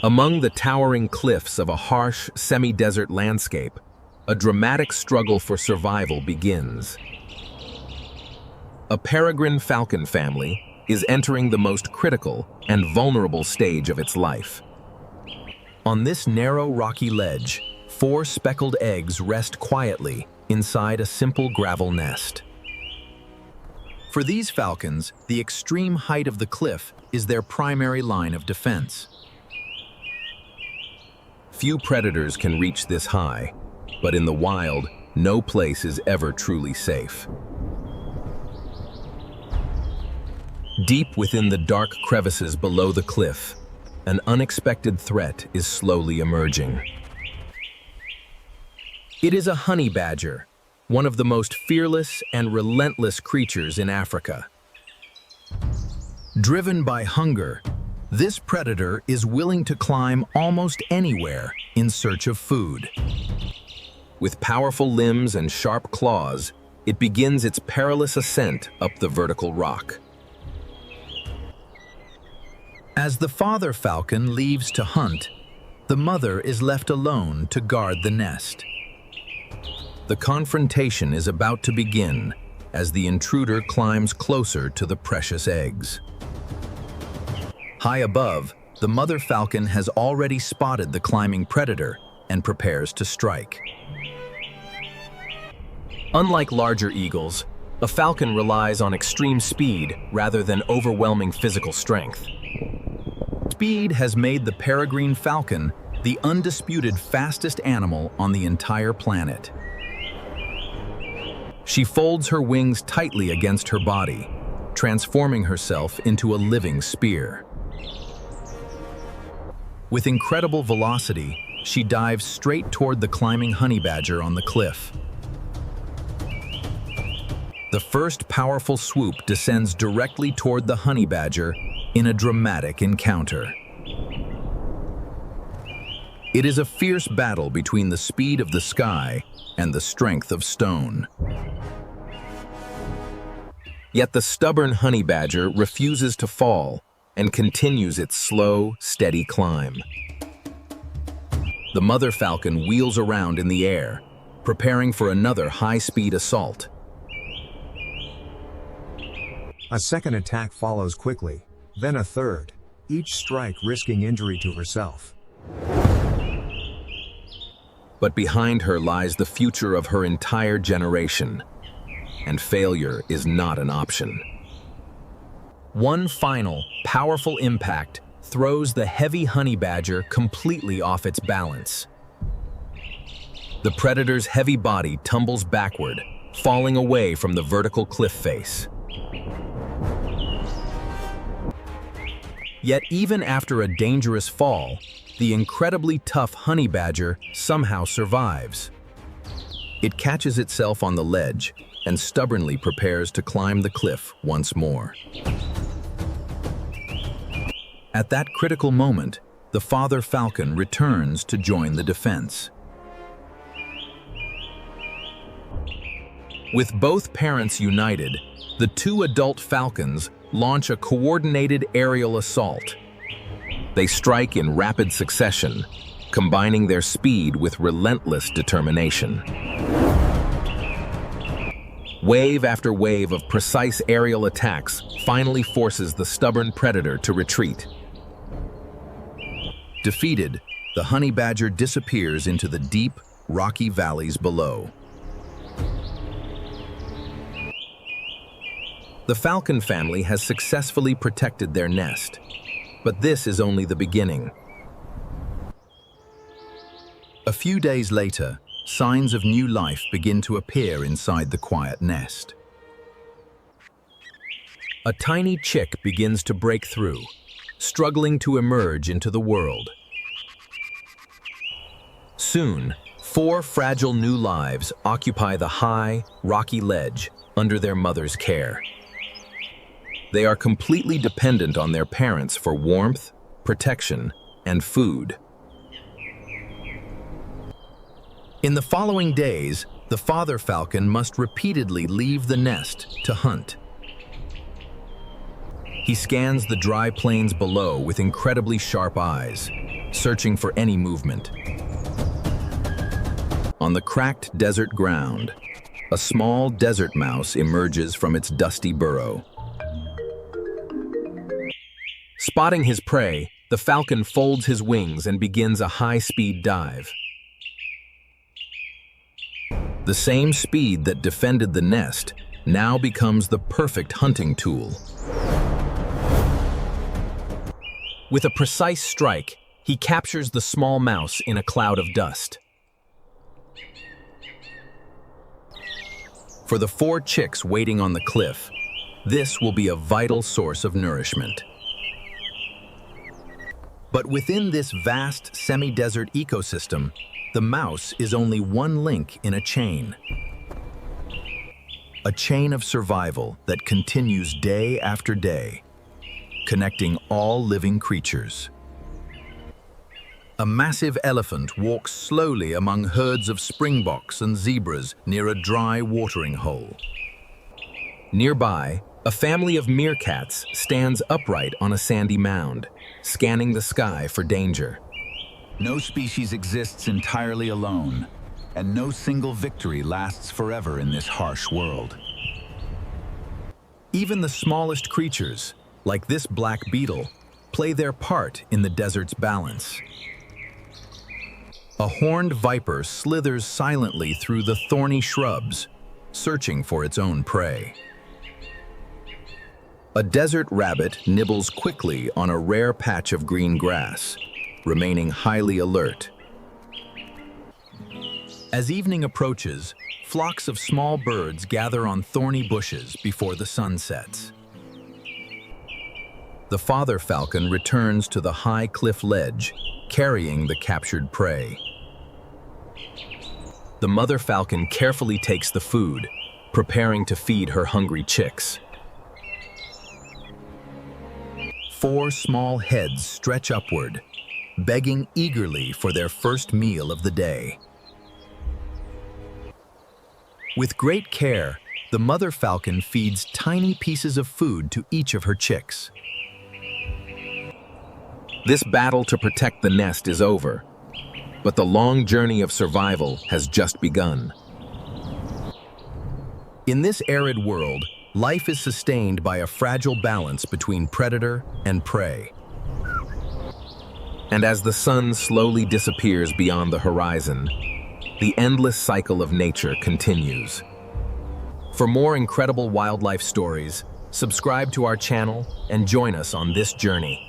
Among the towering cliffs of a harsh, semi-desert landscape, a dramatic struggle for survival begins. A peregrine falcon family is entering the most critical and vulnerable stage of its life. On this narrow, rocky ledge, 4 speckled eggs rest quietly inside a simple gravel nest. For these falcons, the extreme height of the cliff is their primary line of defense. Few predators can reach this high, but in the wild, no place is ever truly safe. Deep within the dark crevices below the cliff, an unexpected threat is slowly emerging. It is a honey badger, one of the most fearless and relentless creatures in Africa. Driven by hunger, this predator is willing to climb almost anywhere in search of food. With powerful limbs and sharp claws, it begins its perilous ascent up the vertical rock. As the father falcon leaves to hunt, the mother is left alone to guard the nest. The confrontation is about to begin as the intruder climbs closer to the precious eggs. High above, the mother falcon has already spotted the climbing predator and prepares to strike. Unlike larger eagles, a falcon relies on extreme speed rather than overwhelming physical strength. Speed has made the peregrine falcon the undisputed fastest animal on the entire planet. She folds her wings tightly against her body, transforming herself into a living spear. With incredible velocity, she dives straight toward the climbing honey badger on the cliff. The first powerful swoop descends directly toward the honey badger in a dramatic encounter. It is a fierce battle between the speed of the sky and the strength of stone. Yet the stubborn honey badger refuses to fall and continues its slow, steady climb. The mother falcon wheels around in the air, preparing for another high-speed assault. A second attack follows quickly, then a third, each strike risking injury to herself. But behind her lies the future of her entire generation, and failure is not an option. One final, powerful impact throws the heavy honey badger completely off its balance. The predator's heavy body tumbles backward, falling away from the vertical cliff face. Yet even after a dangerous fall, the incredibly tough honey badger somehow survives. It catches itself on the ledge and stubbornly prepares to climb the cliff once more. At that critical moment, the father falcon returns to join the defense. With both parents united, the 2 adult falcons launch a coordinated aerial assault. They strike in rapid succession, combining their speed with relentless determination. Wave after wave of precise aerial attacks finally forces the stubborn predator to retreat. Defeated, the honey badger disappears into the deep, rocky valleys below. The falcon family has successfully protected their nest, but this is only the beginning. A few days later, signs of new life begin to appear inside the quiet nest. A tiny chick begins to break through, struggling to emerge into the world. Soon, 4 fragile new lives occupy the high, rocky ledge under their mother's care. They are completely dependent on their parents for warmth, protection, and food. In the following days, the father falcon must repeatedly leave the nest to hunt. He scans the dry plains below with incredibly sharp eyes, searching for any movement. On the cracked desert ground, a small desert mouse emerges from its dusty burrow. Spotting his prey, the falcon folds his wings and begins a high-speed dive. The same speed that defended the nest now becomes the perfect hunting tool. With a precise strike, he captures the small mouse in a cloud of dust. For the 4 chicks waiting on the cliff, this will be a vital source of nourishment. But within this vast semi-desert ecosystem, the mouse is only one link in a chain. A chain of survival that continues day after day, connecting all living creatures. A massive elephant walks slowly among herds of springboks and zebras near a dry watering hole. Nearby, a family of meerkats stands upright on a sandy mound, scanning the sky for danger. No species exists entirely alone, and no single victory lasts forever in this harsh world. Even the smallest creatures, like this black beetle, play their part in the desert's balance. A horned viper slithers silently through the thorny shrubs, searching for its own prey. A desert rabbit nibbles quickly on a rare patch of green grass, remaining highly alert. As evening approaches, flocks of small birds gather on thorny bushes before the sun sets. The father falcon returns to the high cliff ledge, carrying the captured prey. The mother falcon carefully takes the food, preparing to feed her hungry chicks. 4 small heads stretch upward, begging eagerly for their first meal of the day. With great care, the mother falcon feeds tiny pieces of food to each of her chicks. This battle to protect the nest is over, but the long journey of survival has just begun. In this arid world, life is sustained by a fragile balance between predator and prey. And as the sun slowly disappears beyond the horizon, the endless cycle of nature continues. For more incredible wildlife stories, subscribe to our channel and join us on this journey.